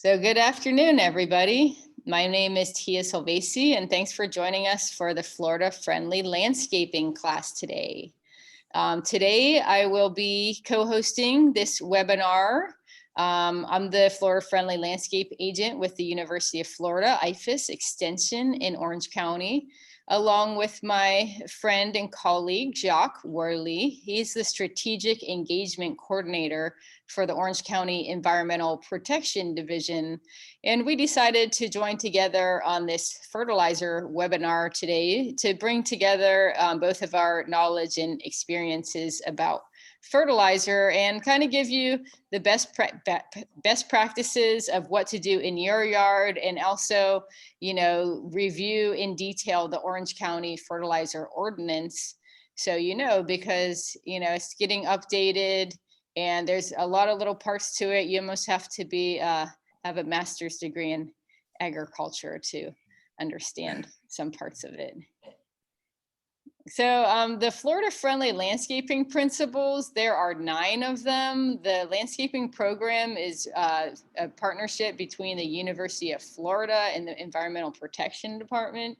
So good afternoon, everybody. My name is Tia Silvasi, and thanks for joining us for the Florida Friendly Landscaping class today. Today, I will be co-hosting this webinar. I'm the Florida Friendly Landscape Agent with the University of Florida, IFAS Extension in Orange County, along with my friend and colleague, Jacques Worley. He's the Strategic Engagement Coordinator for the Orange County Environmental Protection Division. And we decided to join together on this fertilizer webinar today to bring together both of our knowledge and experiences about fertilizer and kind of give you the best practices of what to do in your yard, and also, review in detail the Orange County Fertilizer Ordinance. So, because, it's getting updated and there's a lot of little parts to it. You almost have to be, have a master's degree in agriculture to understand some parts of it. So the Florida Friendly Landscaping Principles, there are 9 of them. The landscaping program is a partnership between the University of Florida and the Environmental Protection Department.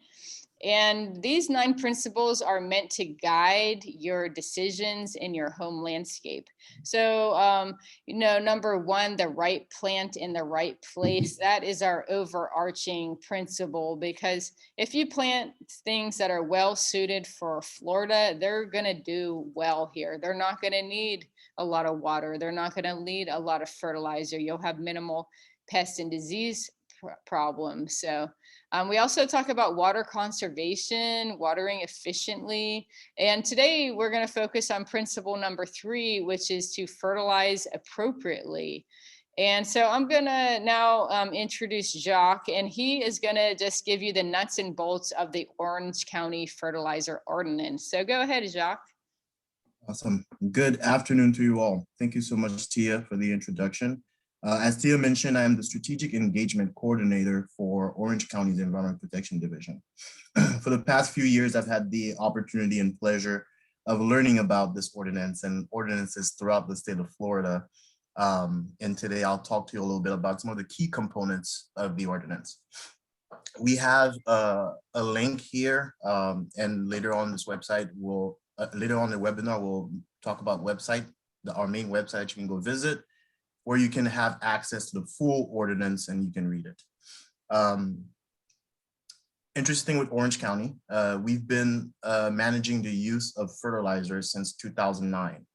And these 9 principles are meant to guide your decisions in your home landscape. So, number 1, the right plant in the right place. That is our overarching principle, because if you plant things that are well suited for Florida, they're going to do well here. They're not going to need a lot of water. They're not going to need a lot of fertilizer. You'll have minimal pest and disease problems. So we also talk about water conservation, watering efficiently. And today we're going to focus on principle number 3, which is to fertilize appropriately. And so I'm going to now introduce Jacques, and he is going to just give you the nuts and bolts of the Orange County Fertilizer Ordinance. So go ahead, Jacques. Awesome. Good afternoon to you all. Thank you so much, Tia, for the introduction. As Tia mentioned, I am the Strategic Engagement Coordinator for Orange County's Environmental Protection Division. For the past few years, I've had the opportunity and pleasure of learning about this ordinance and ordinances throughout the state of Florida. And today I'll talk to you a little bit about some of the key components of the ordinance. We have a link here, and later on this website, later on the webinar, we'll talk about our main website you can go visit, where you can have access to the full ordinance and you can read it. Interesting with Orange County, we've been managing the use of fertilizers since 2009.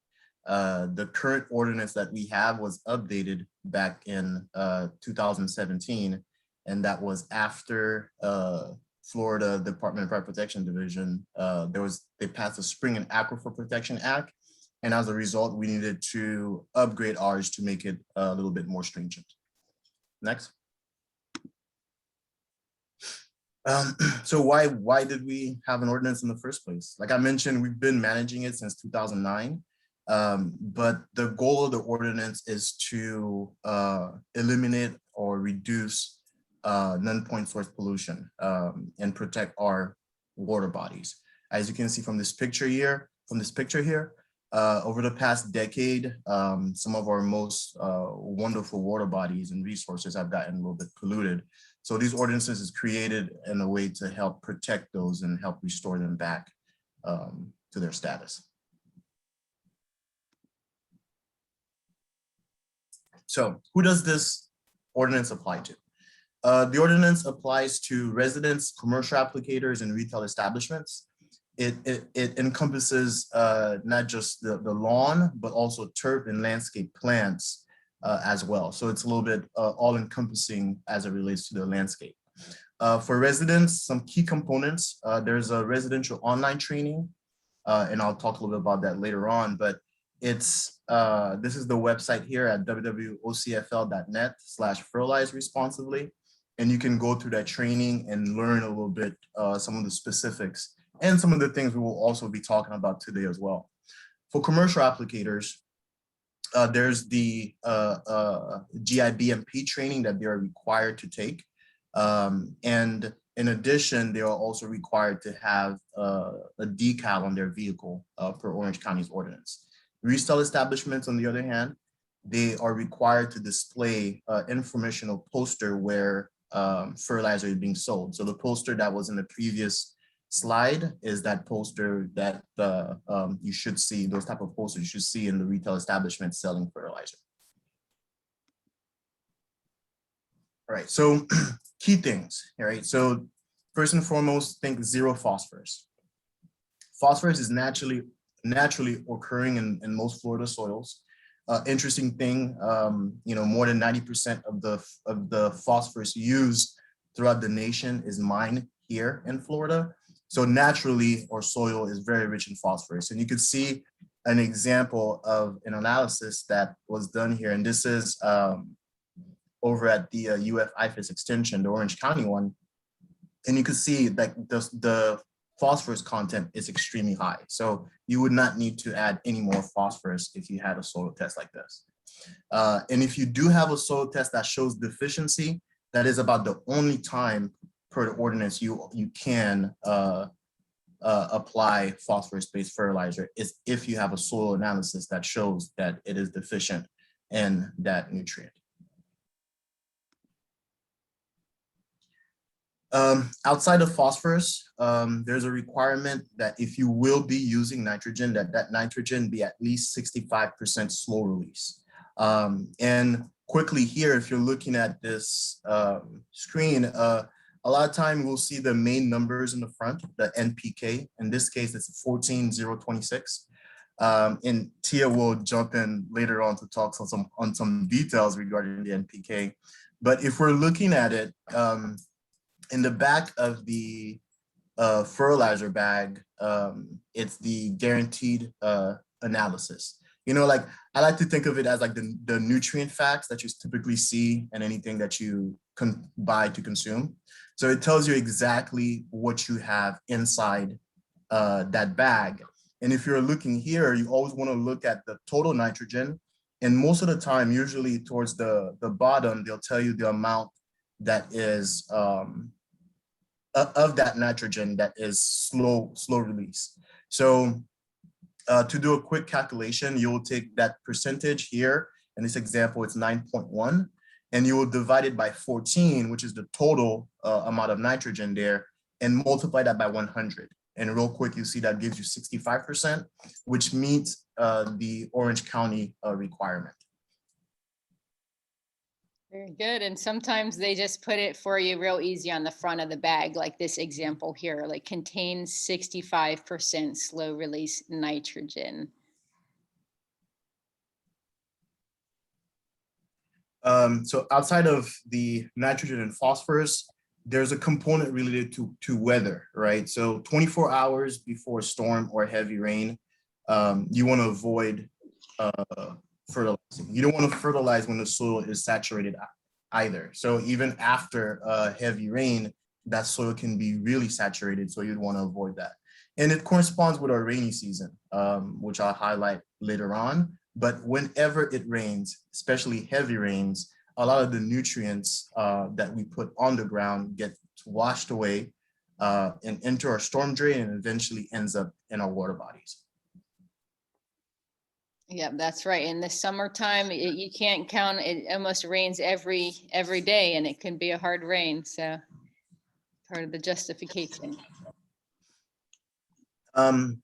The current ordinance that we have was updated back in 2017, and that was after Florida Department of Fire Protection Division. They passed the Spring and Aquifer Protection Act, and as a result, we needed to upgrade ours to make it a little bit more stringent. Next. So why did we have an ordinance in the first place? Like I mentioned, we've been managing it since 2009, but the goal of the ordinance is to eliminate or reduce non-point source pollution and protect our water bodies. As you can see from this picture here, over the past decade, some of our most wonderful water bodies and resources have gotten a little bit polluted. So these ordinances is created in a way to help protect those and help restore them back to their status. So who does this ordinance apply to? The ordinance applies to residents, commercial applicators, and retail establishments. It encompasses not just the lawn, but also turf and landscape plants as well. So it's a little bit all-encompassing as it relates to the landscape. For residents, some key components, there's a residential online training, and I'll talk a little bit about that later on, but this is the website here at www.ocfl.net/fertilize responsibly. And you can go through that training and learn a little bit some of the specifics and some of the things we will also be talking about today as well. For commercial applicators, there's the GIBMP training that they are required to take. And in addition, they are also required to have a decal on their vehicle per Orange County's ordinance. Resale establishments, on the other hand, they are required to display an informational poster where fertilizer is being sold. So the poster that was in the previous slide is that poster that you should see, those type of posters you should see in the retail establishment selling fertilizer. All right, so key things, all right? So first and foremost, think zero phosphorus. Phosphorus is naturally occurring in most Florida soils. Interesting thing, more than 90% of the phosphorus used throughout the nation is mined here in Florida. So naturally, our soil is very rich in phosphorus. And you can see an example of an analysis that was done here. And this is over at the IFAS extension, the Orange County one. And you can see that the phosphorus content is extremely high. So you would not need to add any more phosphorus if you had a soil test like this. And if you do have a soil test that shows deficiency, that is about the only time per the ordinance you can apply phosphorus-based fertilizer is if you have a soil analysis that shows that it is deficient in that nutrient. Outside of phosphorus, there's a requirement that if you will be using nitrogen, that nitrogen be at least 65% slow release. And quickly here, if you're looking at this screen, a lot of time we'll see the main numbers in the front, the NPK. In this case, it's 14026. And Tia will jump in later on to talk on some details regarding the NPK. But if we're looking at it, in the back of the fertilizer bag, it's the guaranteed analysis. Like I like to think of it as like the nutrient facts that you typically see in anything that you can buy to consume. So it tells you exactly what you have inside that bag. And if you're looking here, you always want to look at the total nitrogen. And most of the time, usually towards the bottom, they'll tell you the amount that is of that nitrogen that is slow release. So to do a quick calculation, you will take that percentage here. In this example, it's 9.1, and you will divide it by 14, which is the total amount of nitrogen there, and multiply that by 100. And real quick, you see that gives you 65%, which meets the Orange County requirement. Very good. And sometimes they just put it for you real easy on the front of the bag, like this example here, like contains 65% slow release nitrogen. So outside of the nitrogen and phosphorus, there's a component related to weather, right? So 24 hours before a storm or heavy rain, you want to avoid fertilizing. You don't want to fertilize when the soil is saturated either. So even after heavy rain, that soil can be really saturated. So you'd want to avoid that. And it corresponds with our rainy season, which I'll highlight later on. But whenever it rains, especially heavy rains, a lot of the nutrients that we put on the ground get washed away and enter our storm drain and eventually ends up in our water bodies. Yeah, that's right. In the summertime, you can't count, it almost rains every day, and it can be a hard rain. So part of the justification.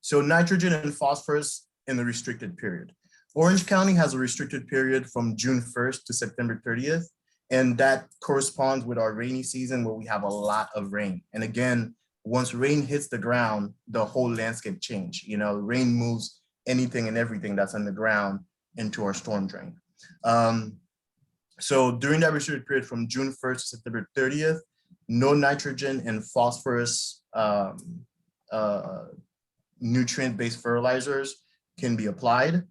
So nitrogen and phosphorus in the restricted period. Orange County has a restricted period from June 1st to September 30th. And that corresponds with our rainy season where we have a lot of rain. And again, once rain hits the ground, the whole landscape changes. Rain moves anything and everything that's on the ground into our storm drain. So during that restricted period from June 1st to September 30th, no nitrogen and phosphorus nutrient-based fertilizers can be applied,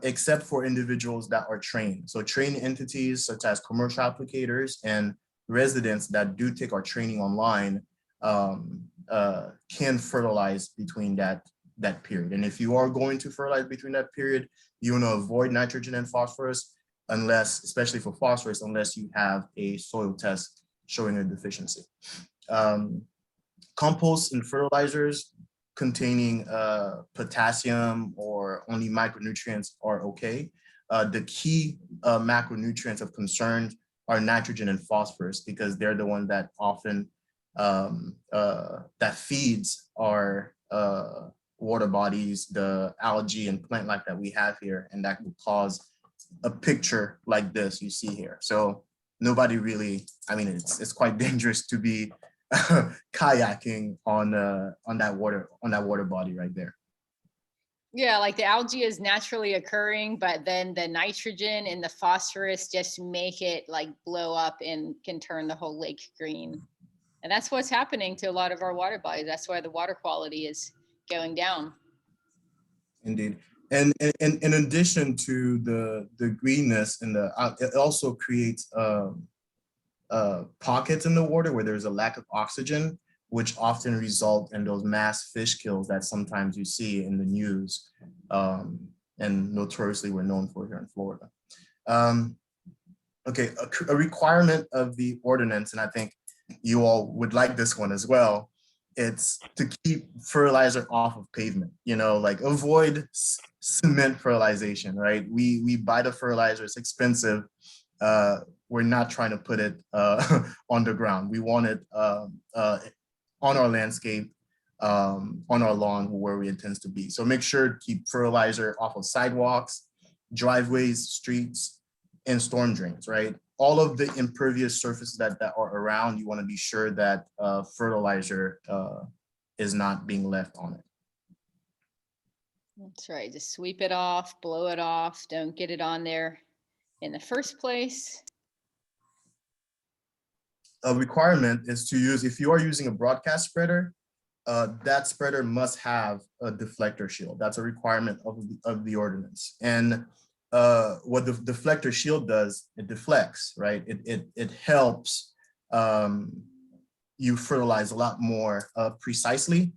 except for individuals that are trained. So trained entities such as commercial applicators and residents that do take our training online can fertilize between that period. And if you are going to fertilize between that period, you want to avoid nitrogen and phosphorus, unless, especially for phosphorus, unless you have a soil test showing a deficiency. Compost and fertilizers containing potassium or only micronutrients are okay. the key macronutrients of concern are nitrogen and phosphorus, because they're the one that often that feeds our water bodies, the algae and plant life that we have here, and that will cause a picture like this you see here. So nobody really, I mean, it's quite dangerous to be kayaking on that water body right there. Yeah, like the algae is naturally occurring, but then the nitrogen and the phosphorus just make it like blow up and can turn the whole lake green. And that's what's happening to a lot of our water bodies. That's why the water quality is going down. Indeed. And in addition to the greenness and it also creates pockets in the water where there's a lack of oxygen, which often result in those mass fish kills that sometimes you see in the news, and notoriously we're known for here in Florida. Okay, a requirement of the ordinance, and I think you all would like this one as well, it's to keep fertilizer off of pavement, like avoid cement fertilization, right? We buy the fertilizer, it's expensive. We're not trying to put it on the ground. We want it on our landscape, on our lawn where we intend to be. So make sure to keep fertilizer off of sidewalks, driveways, streets, and storm drains, right? All of the impervious surfaces that are around, you want to be sure that fertilizer is not being left on it. That's right. Just sweep it off, blow it off. Don't get it on there in the first place. A requirement is to use, if you are using a broadcast spreader, that spreader must have a deflector shield. That's a requirement of the ordinance. And what the deflector shield does, it deflects, right? It helps you fertilize a lot more precisely.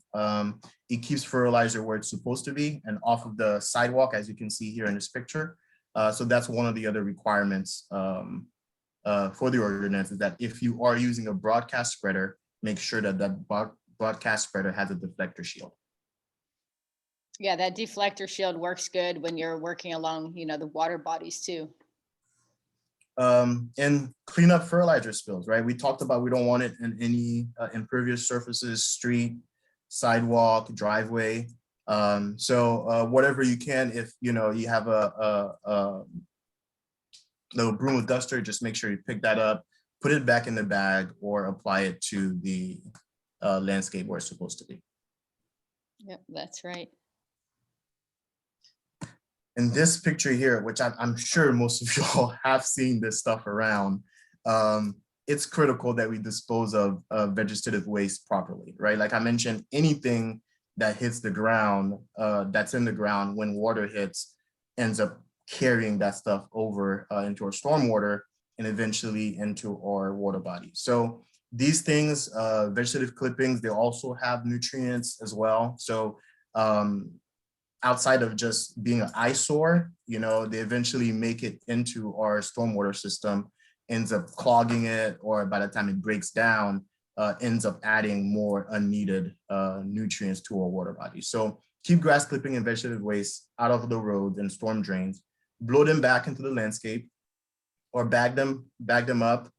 It keeps fertilizer where it's supposed to be and off of the sidewalk, as you can see here in this picture. So that's one of the other requirements for the ordinance, is that if you are using a broadcast spreader, make sure that that broadcast spreader has a deflector shield. Yeah, that deflector shield works good when you're working along, the water bodies too. And clean up fertilizer spills, right? We talked about we don't want it in any impervious surfaces, street, sidewalk, driveway. So whatever you can, if you have a little broom with duster, just make sure you pick that up, put it back in the bag, or apply it to the landscape where it's supposed to be. Yep, that's right. In this picture here, which I'm sure most of you all have seen this stuff around, it's critical that we dispose of vegetative waste properly, right? Like I mentioned, anything that hits the ground, that's in the ground when water hits, ends up carrying that stuff over into our stormwater and eventually into our water bodies. So these things, vegetative clippings, they also have nutrients as well. So outside of just being an eyesore, they eventually make it into our stormwater system, ends up clogging it, or by the time it breaks down, ends up adding more unneeded nutrients to our water body. So keep grass clipping and vegetative waste out of the roads and storm drains, blow them back into the landscape, or bag them up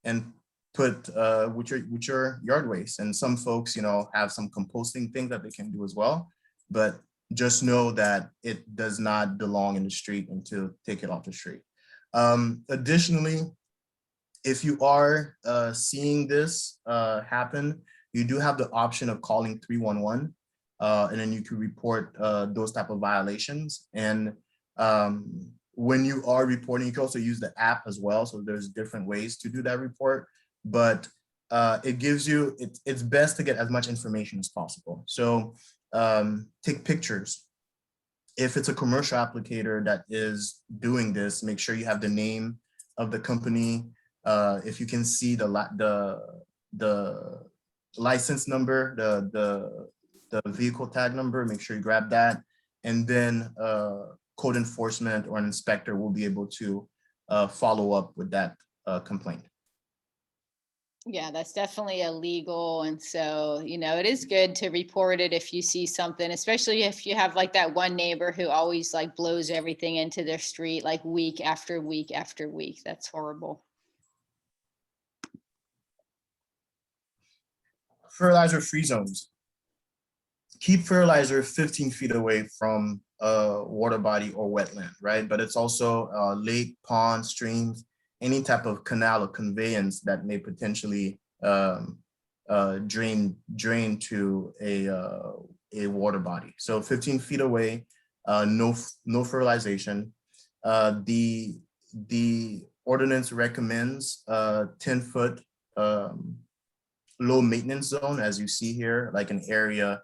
and put with your yard waste. And some folks, have some composting things that they can do as well. But just know that it does not belong in the street until take it off the street. Additionally, if you are seeing this happen, you do have the option of calling 311, and then you can report those type of violations. And when you are reporting, you can also use the app as well. So there's different ways to do that report, but it gives you, it's best to get as much information as possible. So take pictures. If it's a commercial applicator that is doing this, make sure you have the name of the company. If you can see the license number, the vehicle tag number, make sure you grab that. And then code enforcement or an inspector will be able to follow up with that complaint. Yeah, that's definitely illegal. And so, it is good to report it if you see something, especially if you have like that one neighbor who always like blows everything into their street like week after week after week. That's horrible. Fertilizer free zones. Keep fertilizer 15 feet away from a water body or wetland, right? But it's also lake, pond, streams, any type of canal or conveyance that may potentially drain to a water body. So 15 feet away, no fertilization. The ordinance recommends 10-foot low maintenance zone, as you see here, like an area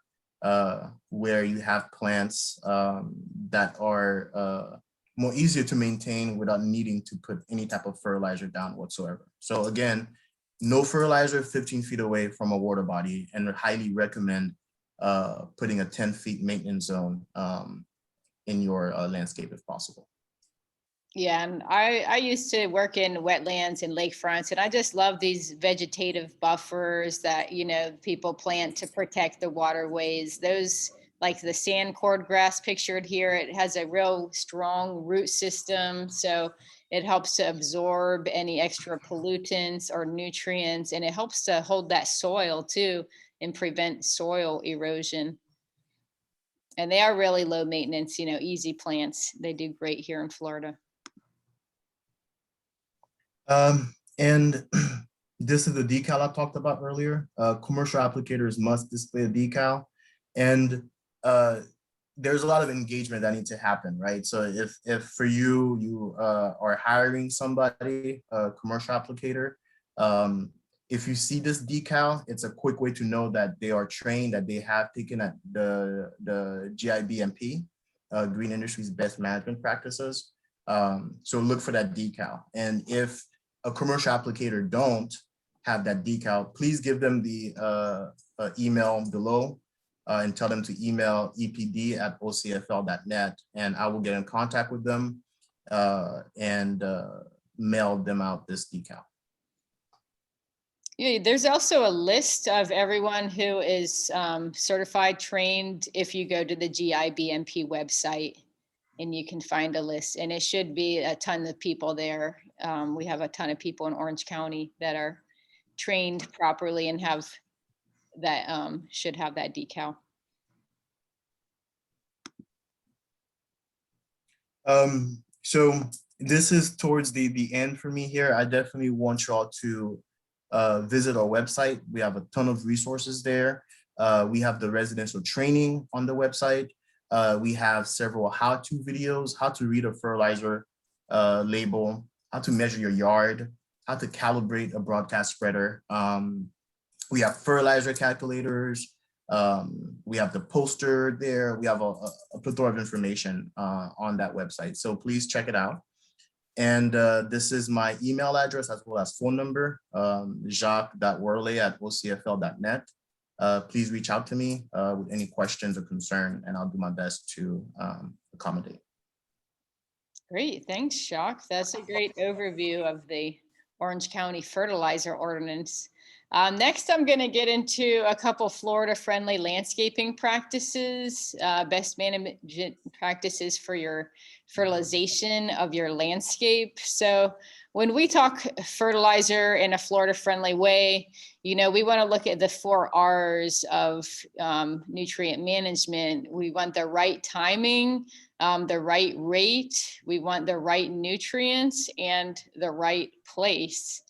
where you have plants that are more easier to maintain without needing to put any type of fertilizer down whatsoever. So again, no fertilizer 15 feet away from a water body, and highly recommend putting a 10 feet maintenance zone in your landscape if possible. Yeah, and I used to work in wetlands and lakefronts, and I just love these vegetative buffers that, people plant to protect the waterways. Those, like the sand cord grass pictured here, it has a real strong root system. So it helps to absorb any extra pollutants or nutrients, and it helps to hold that soil too and prevent soil erosion. And they are really low maintenance, easy plants. They do great here in Florida. And this is the decal I talked about earlier. Commercial applicators must display a decal, and there's a lot of engagement that needs to happen, right? So if for you are hiring somebody, a commercial applicator, if you see this decal, it's a quick way to know that they are trained, that they have taken at the GIBMP, Green Industries Best Management Practices. So look for that decal. And if a commercial applicator don't have that decal, please give them the email below and tell them to email epd@ocfl.net, and I will get in contact with them and mail them out this decal. Yeah, there's also a list of everyone who is certified, trained, if you go to the GIBMP website, and you can find a list, and it should be a ton of people there. We have a ton of people in Orange County that are trained properly and have that, should have that decal. So this is towards the end for me here. I definitely want y'all to visit our website. We have a ton of resources there. We have the residential training on the website. We have several how-to videos, how to read a fertilizer label, how to measure your yard, how to calibrate a broadcast spreader. We have fertilizer calculators. We have the poster there. We have a plethora of information on that website. So please check it out. And this is my email address as well as phone number, jacques.worley@ocfl.net. Please reach out to me with any questions or concern, and I'll do my best to accommodate. Great, thanks, Jacques. That's a great overview of the Orange County Fertilizer Ordinance. Next, I'm going to get into a couple Florida-friendly landscaping practices, best management practices for your fertilization of your landscape. So when we talk fertilizer in a Florida-friendly way, we want to look at the 4 R's of nutrient management. We want the right timing, the right rate, we want the right nutrients, and the right place.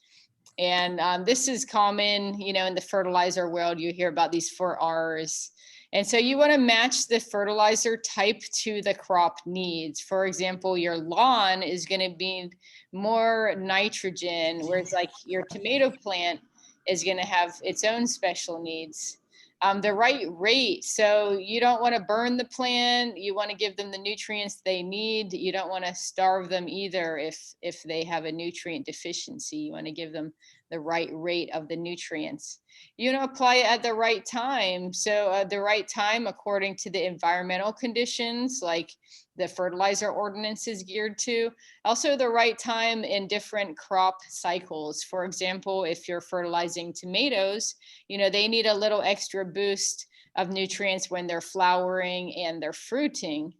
And this is common, in the fertilizer world. You hear about these 4 R's. And so you want to match the fertilizer type to the crop needs. For example, your lawn is going to be more nitrogen, whereas like your tomato plant is going to have its own special needs. The right rate. So you don't want to burn the plant. You want to give them the nutrients they need. You don't want to starve them either if they have a nutrient deficiency. You want to give them the right rate of the nutrients. You know, apply it at the right time. So the right time according to the environmental conditions, like the fertilizer ordinance is geared to. Also the right time in different crop cycles. For example, if you're fertilizing tomatoes, you know, they need a little extra boost of nutrients when they're flowering and they're fruiting.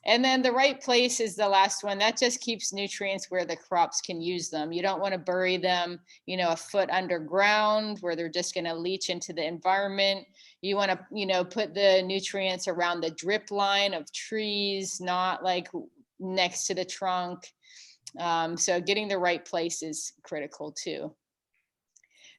And then the right place is the last one. That just keeps nutrients where the crops can use them. You don't want to bury them, you know, a foot underground where they're just going to leach into the environment. You want to, you know, put the nutrients around the drip line of trees, not like next to the trunk. So getting the right place is critical too.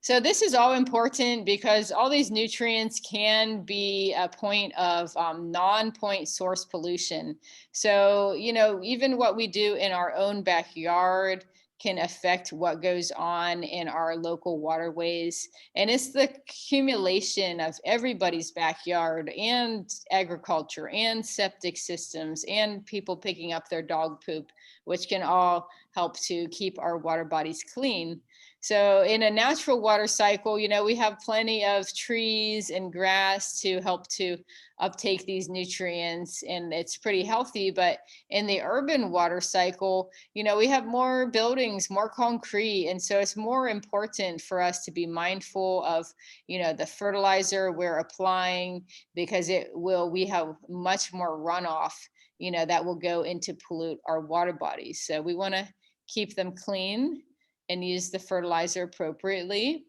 So this is all important because all these nutrients can be a point of non-point source pollution. So, you know, even what we do in our own backyard can affect what goes on in our local waterways. And it's the accumulation of everybody's backyard and agriculture and septic systems and people picking up their dog poop, which can all help to keep our water bodies clean. So in a natural water cycle, you know, we have plenty of trees and grass to help to uptake these nutrients, and it's pretty healthy. But in the urban water cycle, you know, we have more buildings, more concrete. And so it's more important for us to be mindful of, you know, the fertilizer we're applying, because we have much more runoff, you know, that will go into pollute our water bodies. So we want to keep them clean and use the fertilizer appropriately.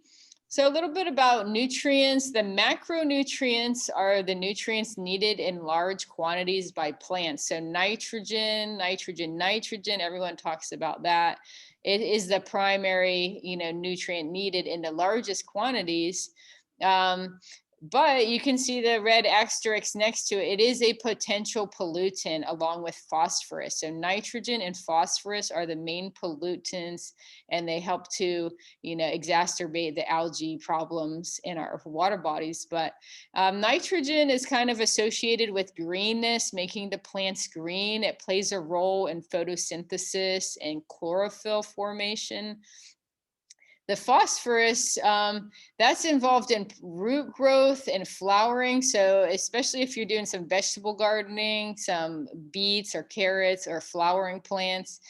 So a little bit about nutrients. The macronutrients are the nutrients needed in large quantities by plants. So nitrogen, everyone talks about that. It is the primary, you know, nutrient needed in the largest quantities. But you can see the red asterisk next to it. It is a potential pollutant along with phosphorus. So nitrogen and phosphorus are the main pollutants, and they help to, you know, exacerbate the algae problems in our water bodies. But nitrogen is kind of associated with greenness, making the plants green. It plays a role in photosynthesis and chlorophyll formation. The phosphorus, that's involved in root growth and flowering. So especially if you're doing some vegetable gardening, some beets or carrots or flowering plants,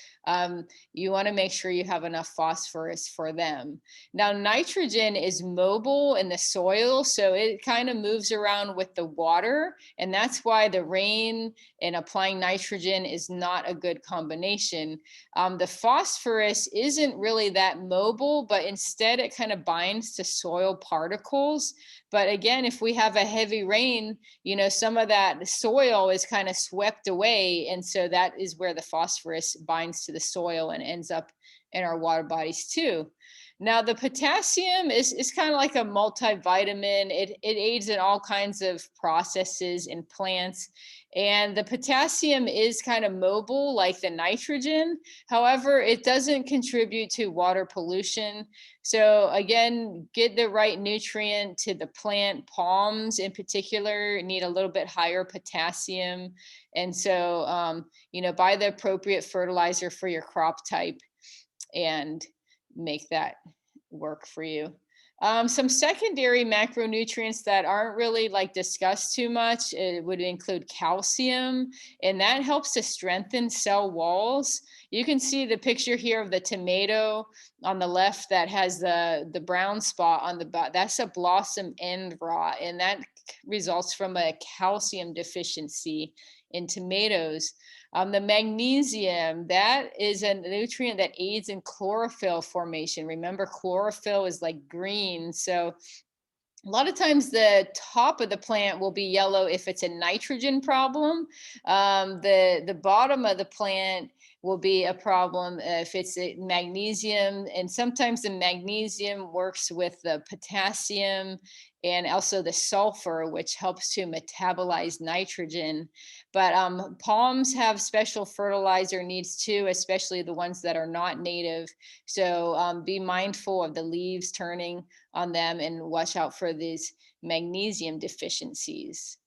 you want to make sure you have enough phosphorus for them. Now, nitrogen is mobile in the soil, so it kind of moves around with the water. And that's why the rain and applying nitrogen is not a good combination. The phosphorus isn't really that mobile, but instead it kind of binds to soil particles. But again, if we have a heavy rain, you know, some of that soil is kind of swept away. And so that is where the phosphorus binds to the soil and ends up in our water bodies too. Now, the potassium is kind of like a multivitamin. It aids in all kinds of processes in plants. And the potassium is kind of mobile like the nitrogen. However, it doesn't contribute to water pollution. So again, get the right nutrient to the plant. Palms in particular need a little bit higher potassium. And so, you know, buy the appropriate fertilizer for your crop type and make that work for you. Some secondary macronutrients that aren't really like discussed too much, it would include calcium, and that helps to strengthen cell walls. You can see the picture here of the tomato on the left that has the brown spot on the bottom. That's a blossom end rot, and that results from a calcium deficiency in tomatoes. The magnesium, that is a nutrient that aids in chlorophyll formation. Remember, chlorophyll is like green. So a lot of times the top of the plant will be yellow if it's a nitrogen problem. The bottom of the plant will be a problem if it's a magnesium. And sometimes the magnesium works with the potassium and also the sulfur, which helps to metabolize nitrogen. But palms have special fertilizer needs too, especially the ones that are not native. So be mindful of the leaves turning on them and watch out for these magnesium deficiencies.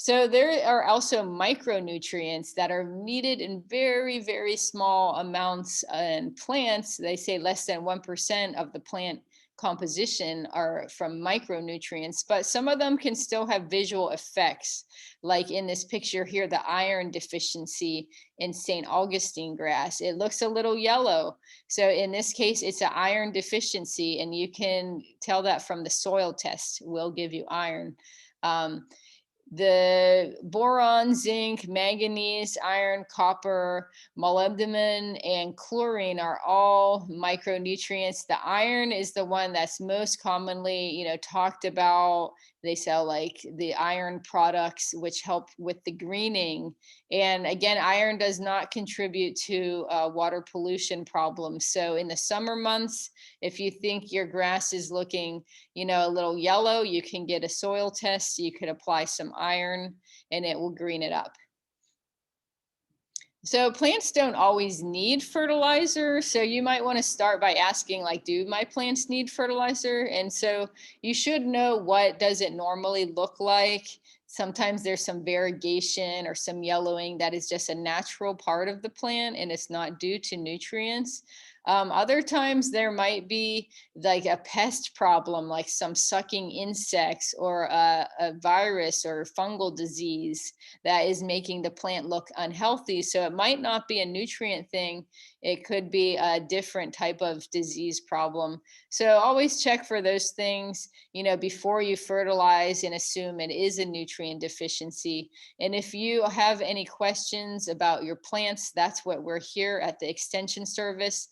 So there are also micronutrients that are needed in very, very small amounts in plants. They say less than 1% of the plant composition are from micronutrients, but some of them can still have visual effects. Like in this picture here, the iron deficiency in St. Augustine grass. It looks a little yellow. So in this case, it's an iron deficiency, and you can tell that from the soil test. Will give you iron. The boron, zinc, manganese, iron, copper, molybdenum, and chlorine are all micronutrients. The iron is the one that's most commonly, talked about. They sell like the iron products, which help with the greening. And again, iron does not contribute to water pollution problems. So in the summer months, if you think your grass is looking, a little yellow, you can get a soil test. You could apply some iron and it will green it up. So plants don't always need fertilizer. So you might want to start by asking, like, do my plants need fertilizer? And so you should know, what does it normally look like? Sometimes there's some variegation or some yellowing that is just a natural part of the plant and it's not due to nutrients. Other times there might be like a pest problem, like some sucking insects or a virus or fungal disease that is making the plant look unhealthy. So it might not be a nutrient thing. It could be a different type of disease problem. So always check for those things, before you fertilize, and assume it is a nutrient deficiency. And if you have any questions about your plants, that's what we're here at the Extension Service.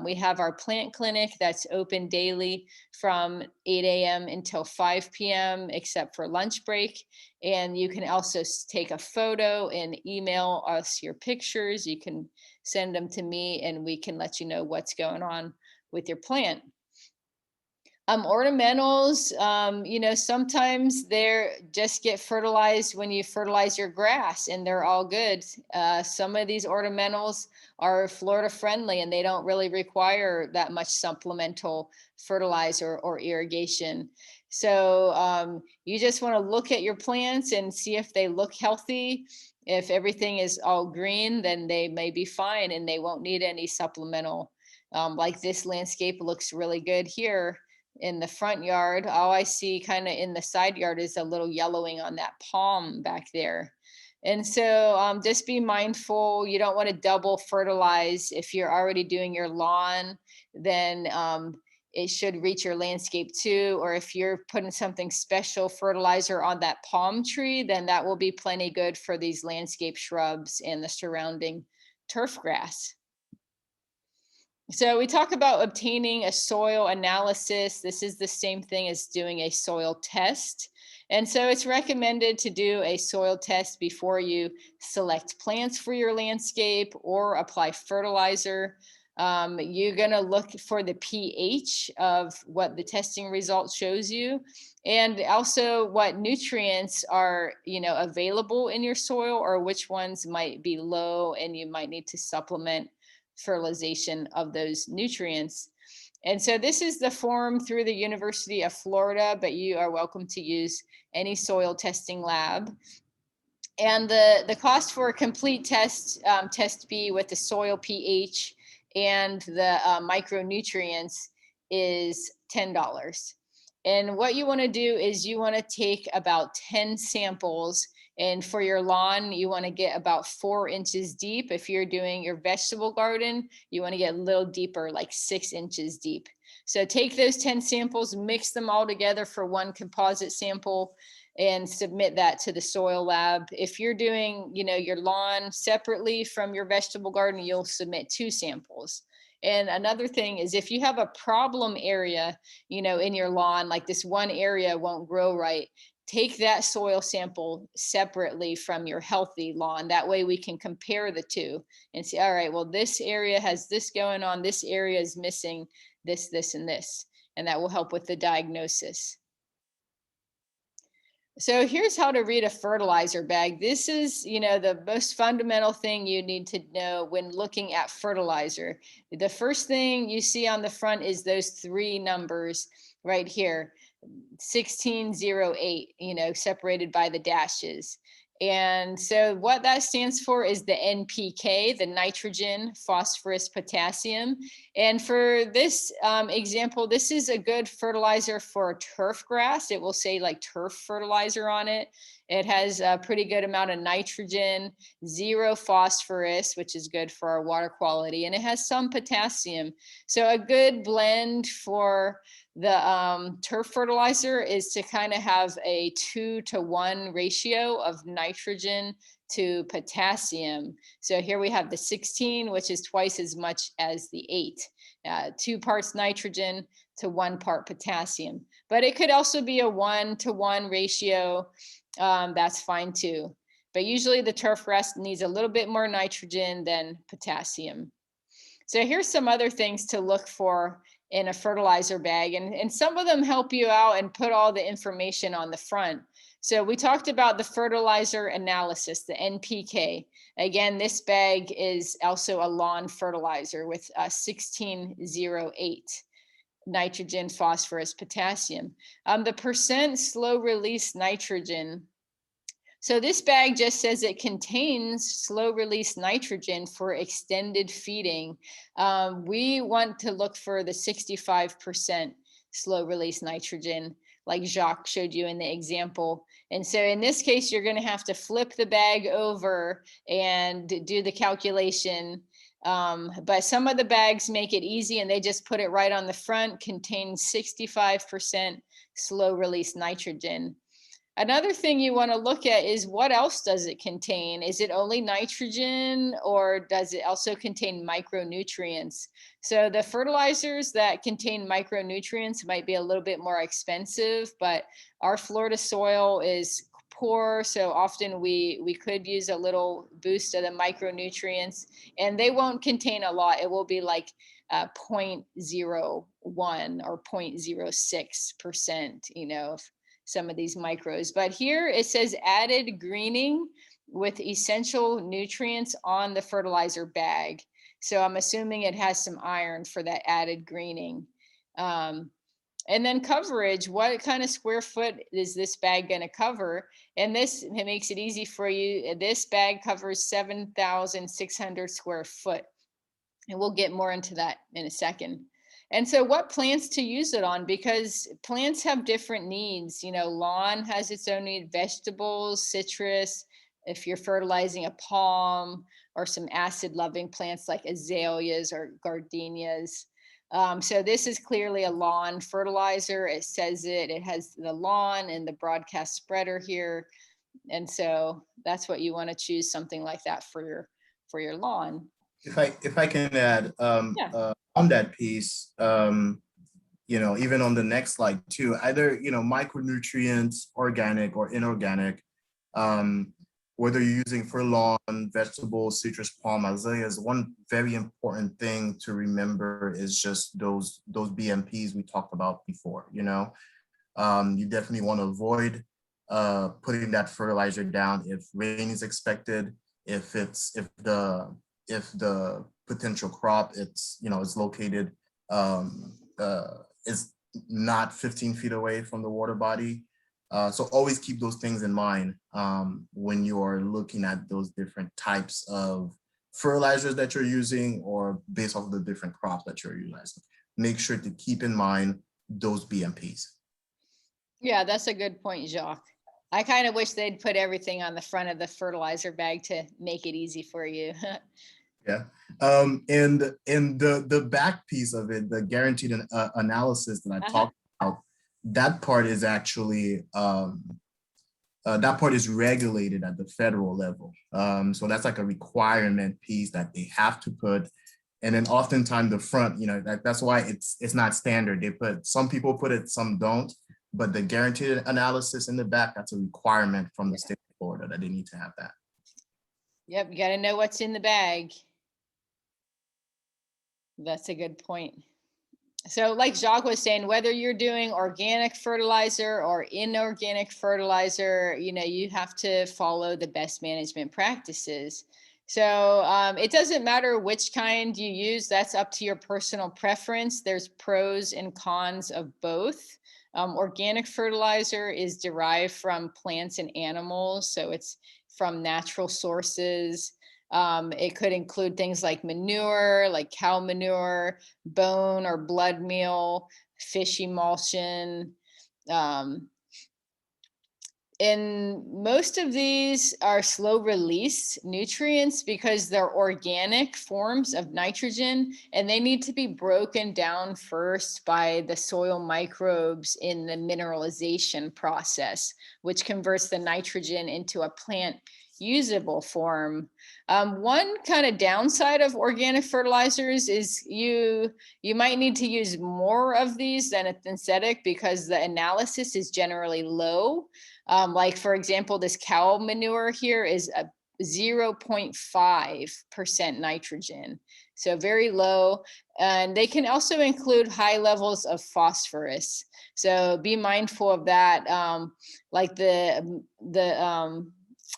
We have our plant clinic that's open daily from 8 a.m. until 5 p.m., except for lunch break. And you can also take a photo and email us your pictures. You can send them to me and we can let you know what's going on with your plant. Ornamentals, sometimes they're just get fertilized when you fertilize your grass and they're all good. Some of these ornamentals are Florida friendly and they don't really require that much supplemental fertilizer or irrigation. So you just want to look at your plants and see if they look healthy. If everything is all green, then they may be fine and they won't need any supplemental. Like this landscape looks really good here in the front yard. All I see kind of in the side yard is a little yellowing on that palm back there. And so just be mindful. You don't want to double fertilize. If you're already doing your lawn, then it should reach your landscape too. Or if you're putting something special fertilizer on that palm tree, then that will be plenty good for these landscape shrubs and the surrounding turf grass. So we talk about obtaining a soil analysis. This is the same thing as doing a soil test. And so it's recommended to do a soil test before you select plants for your landscape or apply fertilizer. You're going to look for the pH of what the testing result shows you, and also what nutrients are, available in your soil, or which ones might be low and you might need to supplement fertilization of those nutrients. And so this is the form through the University of Florida, but you are welcome to use any soil testing lab. And the cost for a complete test, test B with the soil pH and the micronutrients is $10. And what you want to do is you want to take about 10 samples. And for your lawn, you want to get about 4 inches deep. If you're doing your vegetable garden, you want to get a little deeper, like 6 inches deep. So take those 10 samples, mix them all together for one composite sample, and submit that to the soil lab. If you're doing, your lawn separately from your vegetable garden, you'll submit 2 samples. And another thing is, if you have a problem area, in your lawn, like this one area won't grow right, take that soil sample separately from your healthy lawn. That way we can compare the two and see, all right, well, this area has this going on, this area is missing this, this, and this. And that will help with the diagnosis. So here's how to read a fertilizer bag. This is, the most fundamental thing you need to know when looking at fertilizer. The first thing you see on the front is those 3 numbers right here. 1608, separated by the dashes. And so what that stands for is the NPK, the nitrogen, phosphorus, potassium. And for this example, this is a good fertilizer for turf grass. It will say like turf fertilizer on it. It has a pretty good amount of nitrogen, zero phosphorus, which is good for our water quality, and it has some potassium. So a good blend for the turf fertilizer is to kind of have a 2-to-1 ratio of nitrogen to potassium. So here we have the 16, which is twice as much as the 8. 2 parts nitrogen to 1 part potassium. But it could also be a 1-to-1 ratio. That's fine too. But usually the turf grass needs a little bit more nitrogen than potassium. So here's some other things to look for in a fertilizer bag, and some of them help you out and put all the information on the front. So we talked about the fertilizer analysis, the NPK. Again, this bag is also a lawn fertilizer with 1608 nitrogen, phosphorus, potassium. The percent slow release nitrogen. So this bag just says it contains slow release nitrogen for extended feeding. We want to look for the 65% slow release nitrogen, like Jacques showed you in the example. And so in this case, you're going to have to flip the bag over and do the calculation. But some of the bags make it easy and they just put it right on the front, contains 65% slow release nitrogen. Another thing you want to look at is what else does it contain? Is it only nitrogen, or does it also contain micronutrients? So the fertilizers that contain micronutrients might be a little bit more expensive, but our Florida soil is poor, so often we could use a little boost of the micronutrients, and they won't contain a lot. It will be like 0.01 or 0.06%, of some of these micros. But here it says added greening with essential nutrients on the fertilizer bag. So I'm assuming it has some iron for that added greening. And then coverage, what kind of square foot is this bag going to cover? And it makes it easy for you. This bag covers 7,600 square foot. And we'll get more into that in a second. And so what plants to use it on, because plants have different needs. Lawn has its own need, vegetables, citrus, if you're fertilizing a palm, or some acid loving plants like azaleas or gardenias. So this is clearly a lawn fertilizer. It says it has the lawn and the broadcast spreader here. And so that's what you want to choose, something like that for your lawn. If I can add, Yeah. on that piece, even on the next slide too, either, micronutrients, organic or inorganic, whether you're using for lawn, vegetables, citrus, palm, azaleas, one very important thing to remember is just those BMPs we talked about before. You definitely want to avoid putting that fertilizer down if rain is expected, if the potential crop is located is not 15 feet away from the water body. So always keep those things in mind when you are looking at those different types of fertilizers that you're using, or based off of the different crops that you're utilizing. Make sure to keep in mind those BMPs. Yeah, that's a good point, Jacques. I kind of wish they'd put everything on the front of the fertilizer bag to make it easy for you. Yeah. And the back piece of it, the guaranteed analysis that I talked about, that part is actually that part is regulated at the federal level. So that's like a requirement piece that they have to put. And then oftentimes the front, that's why it's not standard. Some people put it, some don't, but the guaranteed analysis in the back, that's a requirement from the state of Florida that they need to have that. Yep, you got to know what's in the bag. That's a good point. So like Jacques was saying, whether you're doing organic fertilizer or inorganic fertilizer, you have to follow the best management practices. So it doesn't matter which kind you use. That's up to your personal preference. There's pros and cons of both. Organic fertilizer is derived from plants and animals, so it's from natural sources. It could include things like manure, like cow manure, bone or blood meal, fish emulsion. And most of these are slow release nutrients because they're organic forms of nitrogen, and they need to be broken down first by the soil microbes in the mineralization process, which converts the nitrogen into a plant usable form. One kind of downside of organic fertilizers is you might need to use more of these than a synthetic because the analysis is generally low. Like for example, this cow manure here is a 0.5% nitrogen, so very low. And they can also include high levels of phosphorus. So be mindful of that. Like the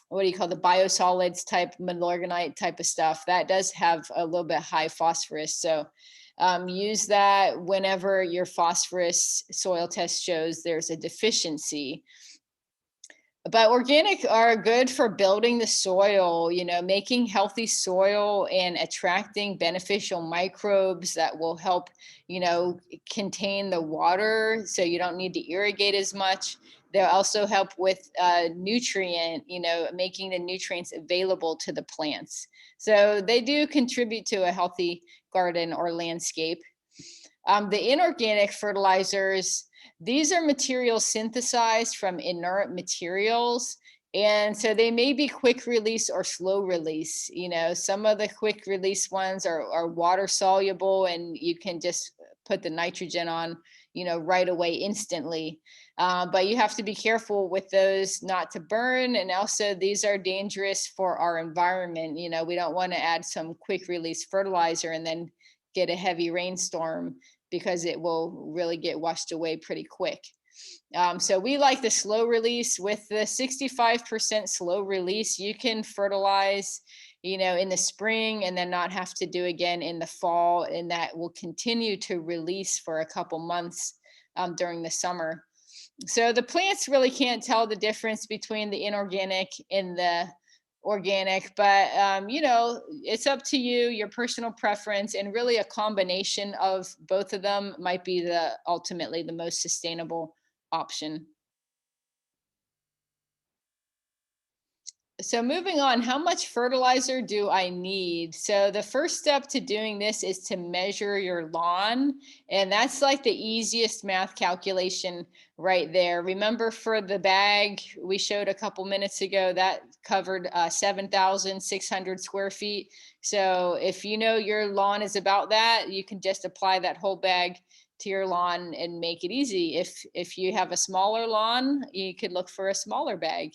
what do you call the biosolids type, malorganite type of stuff, that does have a little bit high phosphorus. So use that whenever your phosphorus soil test shows there's a deficiency. But organic are good for building the soil, making healthy soil and attracting beneficial microbes that will help, contain the water so you don't need to irrigate as much. They'll also help with nutrient, making the nutrients available to the plants. So they do contribute to a healthy garden or landscape. The inorganic fertilizers, these are materials synthesized from inert materials. And so they may be quick release or slow release. Some of the quick release ones are water soluble and you can just put the nitrogen on, right away instantly. But you have to be careful with those not to burn. And also these are dangerous for our environment. We don't want to add some quick release fertilizer and then get a heavy rainstorm, because it will really get washed away pretty quick. So we like the slow release. With the 65% slow release, you can fertilize, in the spring and then not have to do again in the fall. And that will continue to release for a couple months during the summer. So the plants really can't tell the difference between the inorganic and the organic, but it's up to you, your personal preference, and really a combination of both of them might be ultimately the most sustainable option. So moving on, how much fertilizer do I need? So the first step to doing this is to measure your lawn. And that's like the easiest math calculation right there. Remember, for the bag we showed a couple minutes ago, that covered 7,600 square feet. So if your lawn is about that, you can just apply that whole bag to your lawn and make it easy. If you have a smaller lawn, you could look for a smaller bag.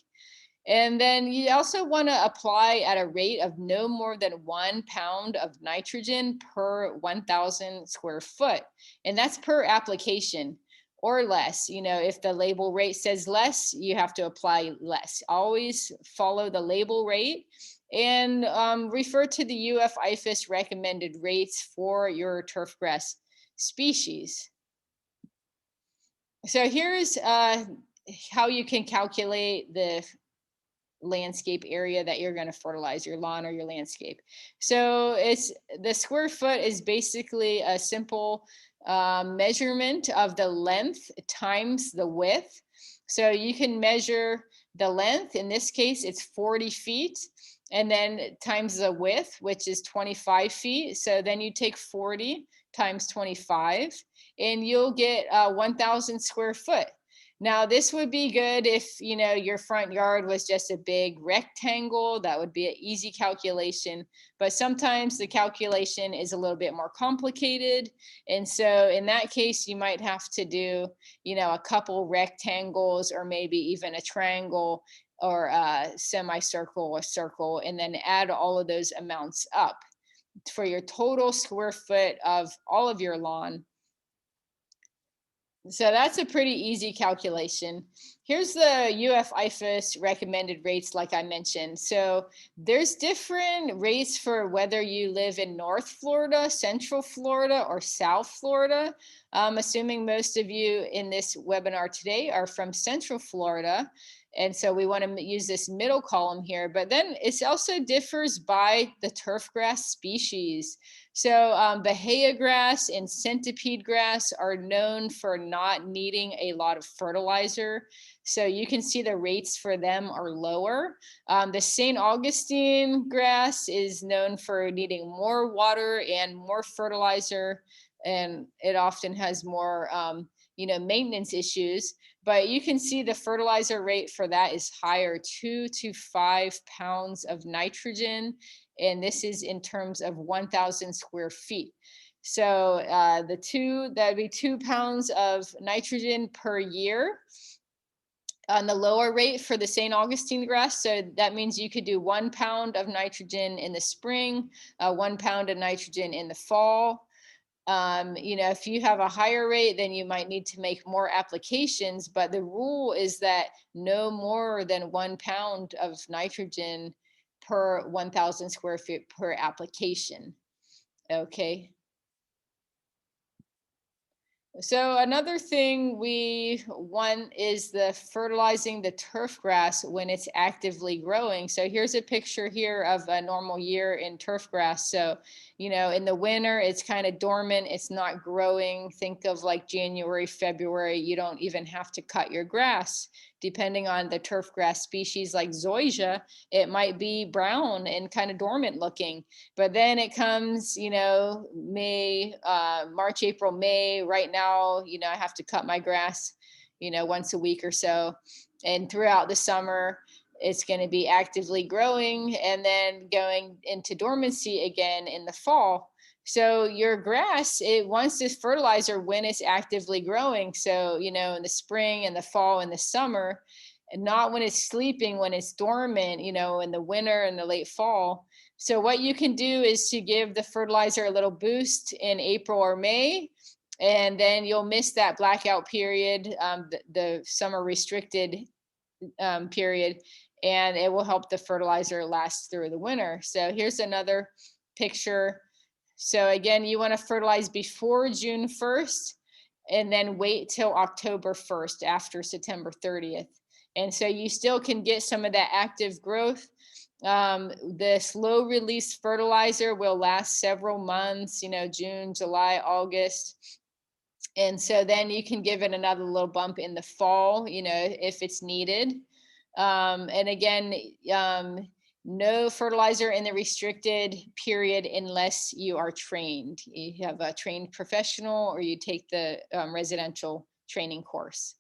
And then you also want to apply at a rate of no more than 1 pound of nitrogen per 1,000 square foot. And that's per application or less. If the label rate says less, you have to apply less. Always follow the label rate and refer to the IFAS recommended rates for your turfgrass species. So here's how you can calculate the landscape area that you're going to fertilize, your lawn or your landscape. So it's the square foot is basically a simple measurement of the length times the width. So you can measure the length. In this case, it's 40 feet. And then times the width, which is 25 feet. So then you take 40 times 25, and you'll get 1,000 square foot. Now, this would be good if, your front yard was just a big rectangle. That would be an easy calculation. But sometimes the calculation is a little bit more complicated. And so in that case, you might have to do, a couple rectangles or maybe even a triangle or a semicircle or circle, and then add all of those amounts up for your total square foot of all of your lawn. So that's a pretty easy calculation. Here's the IFAS recommended rates, like I mentioned. So there's different rates for whether you live in North Florida, Central Florida, or South Florida. I'm assuming most of you in this webinar today are from Central Florida. And so we want to use this middle column here, but then it also differs by the turfgrass species. So Bahia grass and centipede grass are known for not needing a lot of fertilizer. So you can see the rates for them are lower. The St. Augustine grass is known for needing more water and more fertilizer, and it often has more maintenance issues. But you can see the fertilizer rate for that is higher, 2 to 5 pounds of nitrogen. And this is in terms of 1,000 square feet. So that'd be 2 pounds of nitrogen per year on the lower rate for the St. Augustine grass. So that means you could do 1 pound of nitrogen in the spring, 1 pound of nitrogen in the fall. If you have a higher rate, then you might need to make more applications, but the rule is that no more than 1 pound of nitrogen per 1,000 square feet per application. Okay. So another thing we want is the fertilizing the turf grass when it's actively growing. So here's a picture here of a normal year in turf grass. So, in the winter, it's kind of dormant. It's not growing. Think of like January, February. You don't even have to cut your grass. Depending on the turf grass species like zoysia, it might be brown and kind of dormant looking. But then it comes, May, March, April, May. Right now, I have to cut my grass, once a week or so. And throughout the summer, it's going to be actively growing and then going into dormancy again in the fall. So your grass, it wants this fertilizer when it's actively growing. So, in the spring and the fall and the summer, and not when it's sleeping, when it's dormant, in the winter and the late fall. So what you can do is to give the fertilizer a little boost in April or May, and then you'll miss that blackout period, the summer restricted period, and it will help the fertilizer last through the winter. So here's another picture. So again, you want to fertilize before June 1st and then wait till October 1st after September 30th. And so you still can get some of that active growth. The slow release fertilizer will last several months, June, July, August. And so then you can give it another little bump in the fall, if it's needed. And again, no fertilizer in the restricted period unless you are trained. You have a trained professional or you take the residential training course.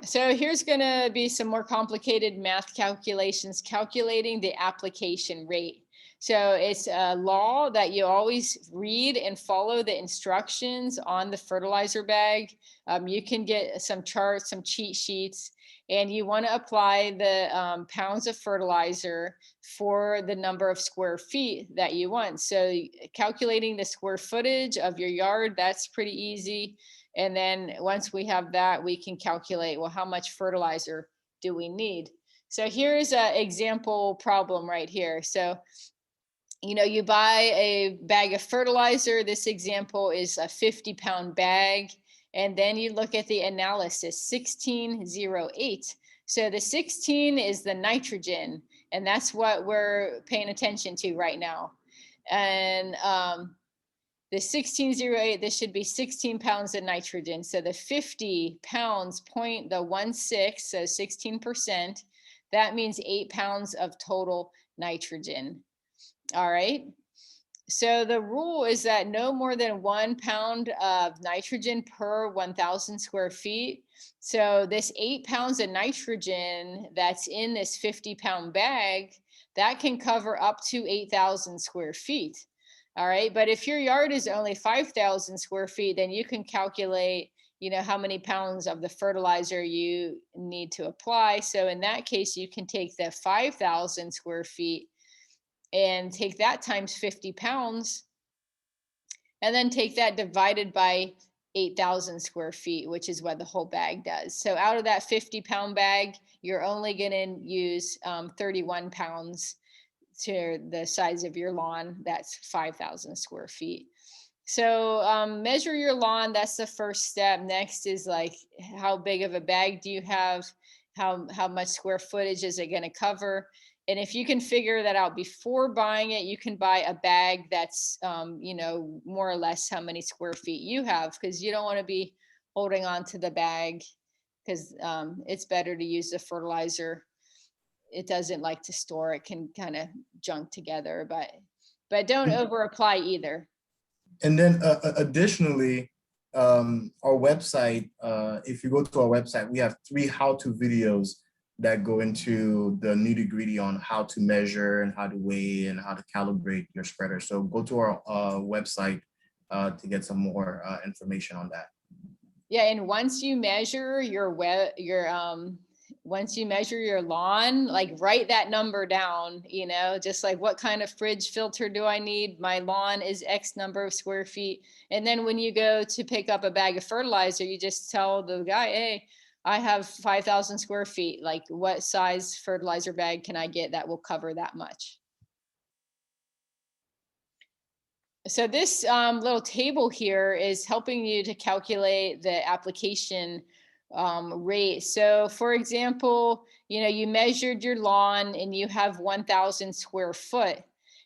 So here's going to be some more complicated math calculations, calculating the application rate. So it's a law that you always read and follow the instructions on the fertilizer bag. You can get some charts, some cheat sheets, and you want to apply the pounds of fertilizer for the number of square feet that you want. So calculating the square footage of your yard, that's pretty easy. And then once we have that, we can calculate, well, how much fertilizer do we need? So here's an example problem right here. So, you buy a bag of fertilizer. This example is a 50-pound bag. And then you look at the analysis, 1608. So the 16 is the nitrogen, and that's what we're paying attention to right now. And the 1608, this should be 16 pounds of nitrogen. So the 50 pounds, 0.16, so 16%, that means 8 pounds of total nitrogen. All right. So the rule is that no more than 1 pound of nitrogen per 1,000 square feet. So this 8 pounds of nitrogen that's in this 50-pound bag, that can cover up to 8,000 square feet. All right. But if your yard is only 5,000 square feet, then you can calculate, how many pounds of the fertilizer you need to apply. So in that case, you can take the 5,000 square feet and take that times 50 pounds, and then take that divided by 8,000 square feet, which is what the whole bag does. So out of that 50-pound bag, you're only going to use 31 pounds to the size of your lawn. That's 5,000 square feet. So measure your lawn. That's the first step. Next is like, how big of a bag do you have? How much square footage is it going to cover? And if you can figure that out before buying it, you can buy a bag that's, you know, more or less how many square feet you have, because you don't want to be holding on to the bag, because it's better to use the fertilizer. It doesn't like to store. It can kind of junk together, but don't over apply either. And then additionally, our website, if you go to our website, we have 3 how-to videos that go into the nitty-gritty on how to measure and how to weigh and how to calibrate your spreader. So go to our website to get some more information on that. Yeah, and once you measure once you measure your lawn, like write that number down, you know, just like, what kind of fridge filter do I need? My lawn is X number of square feet. And then when you go to pick up a bag of fertilizer, you just tell the guy, hey, I have 5,000 square feet. Like, what size fertilizer bag can I get that will cover that much? So this little table here is helping you to calculate the application rate. So for example, you know, you measured your lawn and you have 1,000 square foot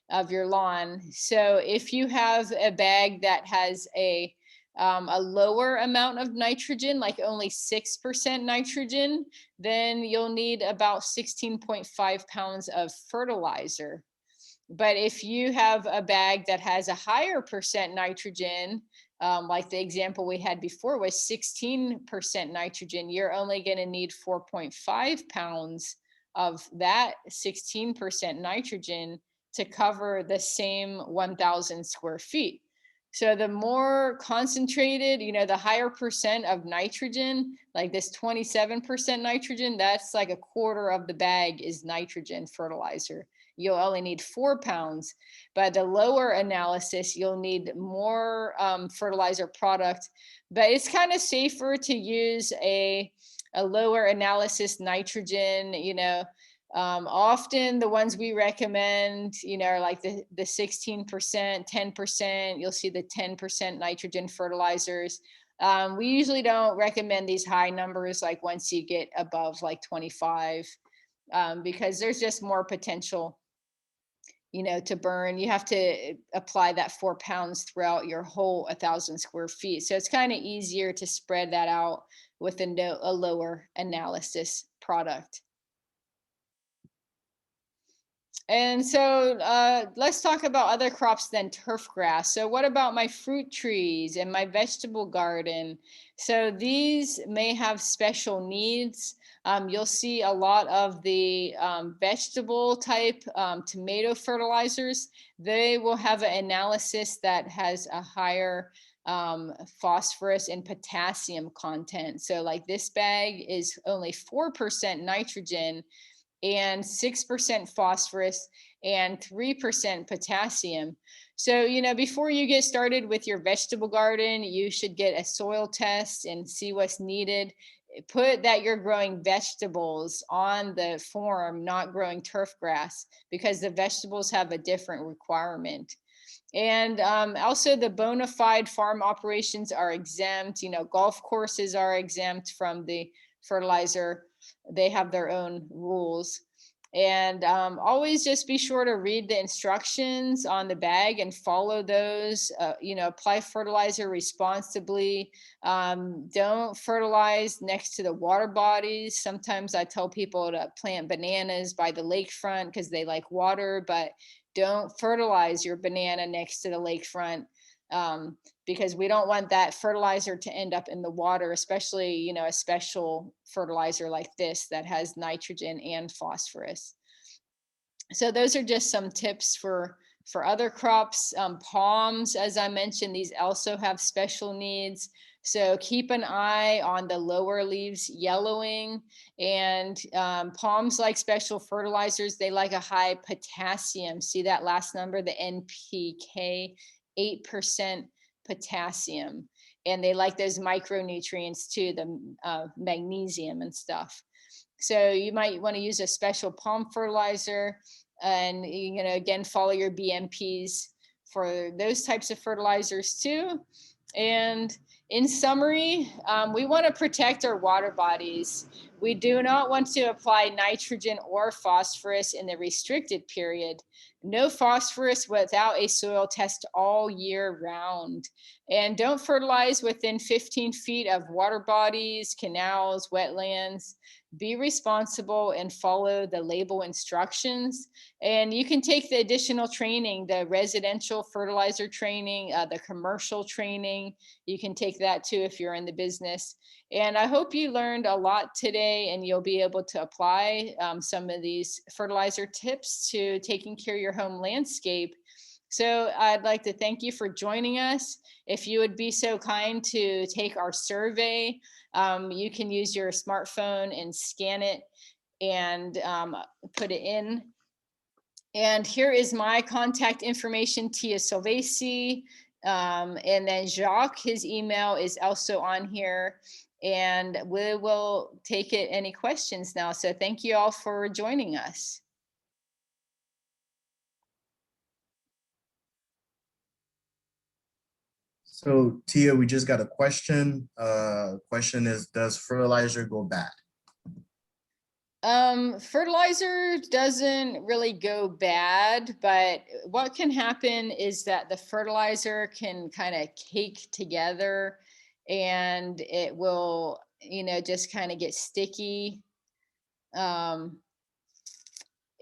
of your lawn. So if you have a bag that has a lower amount of nitrogen, like only 6% nitrogen, then you'll need about 16.5 pounds of fertilizer. But if you have a bag that has a higher percent nitrogen, like the example we had before was 16% nitrogen, you're only going to need 4.5 pounds of that 16% nitrogen to cover the same 1,000 square feet. So the more concentrated, you know, the higher percent of nitrogen, like this 27% nitrogen, that's like a quarter of the bag is nitrogen fertilizer. You'll only need 4 pounds. By the lower analysis, you'll need more fertilizer product, but it's kind of safer to use a lower analysis nitrogen, you know. Often the ones we recommend, you know, are like the 16%, 10%. You'll see the 10% nitrogen fertilizers. We usually don't recommend these high numbers, like once you get above like 25, because there's just more potential, you know, to burn. You have to apply that 4 pounds throughout your whole 1,000 square feet. So it's kind of easier to spread that out with a lower analysis product. And so let's talk about other crops than turf grass. So what about my fruit trees and my vegetable garden? So these may have special needs. You'll see a lot of the vegetable type tomato fertilizers. They will have an analysis that has a higher phosphorus and potassium content. So like this bag is only 4% nitrogen and 6% phosphorus and 3% potassium. So, you know, before you get started with your vegetable garden, you should get a soil test and see what's needed. Put that you're growing vegetables on the form, not growing turf grass, because the vegetables have a different requirement. And also the bona fide farm operations are exempt. You know, golf courses are exempt from the fertilizer. They have their own rules. And always just be sure to read the instructions on the bag and follow those. You know, apply fertilizer responsibly. Don't fertilize next to the water bodies. Sometimes I tell people to plant bananas by the lakefront because they like water, but don't fertilize your banana next to the lakefront, because we don't want that fertilizer to end up in the water, especially, you know, a special fertilizer like this that has nitrogen and phosphorus. So those are just some tips for other crops. Palms, as I mentioned, these also have special needs. So keep an eye on the lower leaves yellowing, and palms like special fertilizers. They like a high potassium. See that last number, the NPK, 8% potassium. And they like those micronutrients too, the magnesium and stuff. So you might want to use a special palm fertilizer, and, you know, again, follow your BMPs for those types of fertilizers too. And in summary, we want to protect our water bodies. We do not want to apply nitrogen or phosphorus in the restricted period. No phosphorus without a soil test all year round. And don't fertilize within 15 feet of water bodies, canals, wetlands. Be responsible and follow the label instructions. And you can take the additional training, the residential fertilizer training, the commercial training. You can take that too if you're in the business. And I hope you learned a lot today and you'll be able to apply some of these fertilizer tips to taking care of your home landscape. So I'd like to thank you for joining us. If you would be so kind to take our survey, you can use your smartphone and scan it and put it in. And here is my contact information, Tia Silvesi. And then Jacques, his email is also on here. And we will take it any questions now. So thank you all for joining us. So Tia, we just got a question. Question is, does fertilizer go bad? Fertilizer doesn't really go bad, but what can happen is that the fertilizer can kind of cake together and it will, just kind of get sticky.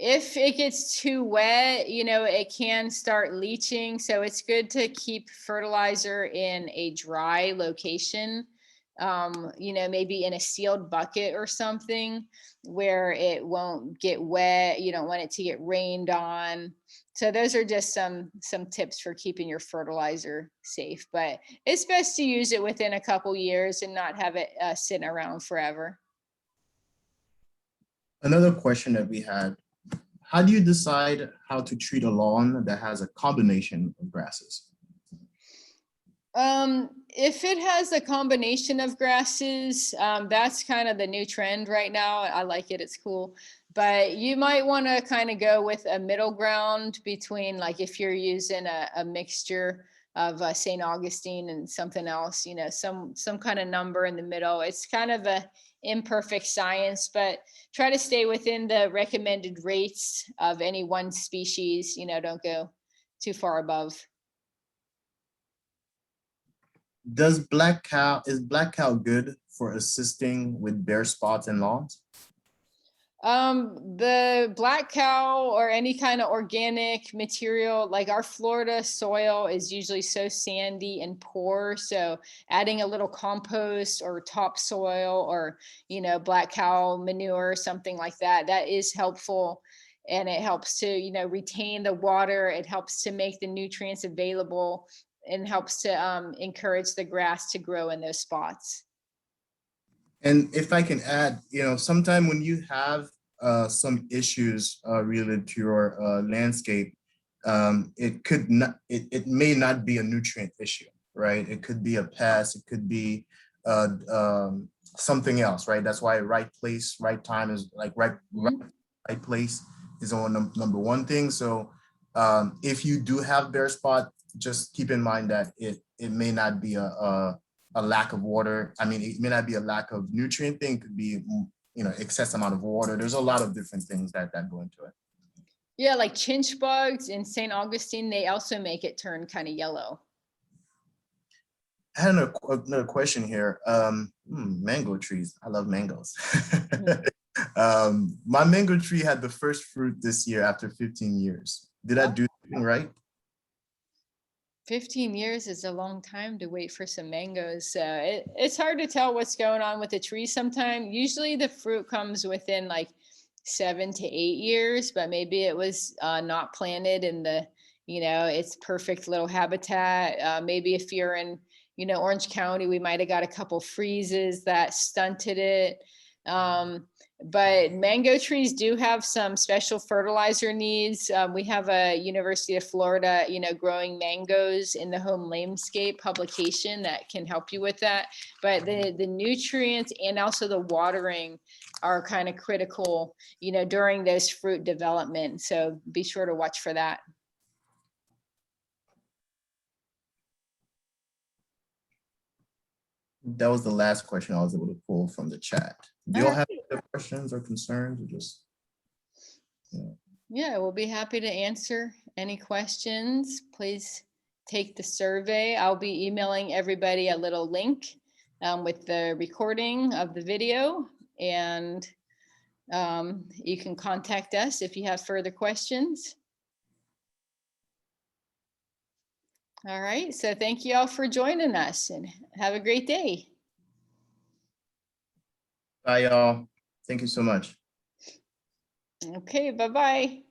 If it gets too wet, it can start leaching. So it's good to keep fertilizer in a dry location, maybe in a sealed bucket or something where it won't get wet. You don't want it to get rained on. So those are just some tips for keeping your fertilizer safe, but it's best to use it within a couple years and not have it sitting around forever. Another question that we had, how do you decide how to treat a lawn that has a combination of grasses? If it has a combination of grasses, that's kind of the new trend right now. I like it, it's cool. But you might want to kind of go with a middle ground between, like if you're using a mixture of St. Augustine and something else, some kind of number in the middle. It's kind of a imperfect science, but try to stay within the recommended rates of any one species. Don't go too far above. Is black cow good for assisting with bare spots and lawns? The black cow or any kind of organic material, like our Florida soil is usually so sandy and poor. So adding a little compost or topsoil or, black cow manure, something like that, that is helpful. And it helps to, retain the water. It helps to make the nutrients available and helps to encourage the grass to grow in those spots. And if I can add, sometime when you have some issues related to your landscape, it may not be a nutrient issue, right? It could be a pest, it could be something else, right? That's why right place, right time is like right place is on number one thing. So if you do have bare spot, just keep in mind that it may not be a lack of water. I mean, it may not be a lack of nutrient thing. It could be, excess amount of water. There's a lot of different things that go into it. Yeah, like chinch bugs in St. Augustine, they also make it turn kind of yellow. I had another question here. Mango trees. I love mangoes. My mango tree had the first fruit this year after 15 years. Did I do something right? 15 years is a long time to wait for some mangoes. So it's hard to tell what's going on with the tree sometimes. Usually the fruit comes within like 7 to 8 years, but maybe it was not planted in the, its perfect little habitat. Maybe if you're in, Orange County, we might have got a couple freezes that stunted it. But mango trees do have some special fertilizer needs. We have a University of Florida, growing mangoes in the home landscape publication that can help you with that. But the nutrients and also the watering are kind of critical, during those fruit development. So be sure to watch for that. That was the last question I was able to pull from the chat. Do you all have other questions or concerns or just? Yeah, we'll be happy to answer any questions. Please take the survey. I'll be emailing everybody a little link with the recording of the video, and you can contact us if you have further questions. All right, so thank you all for joining us and have a great day. Bye, y'all. Thank you so much. Okay, bye-bye.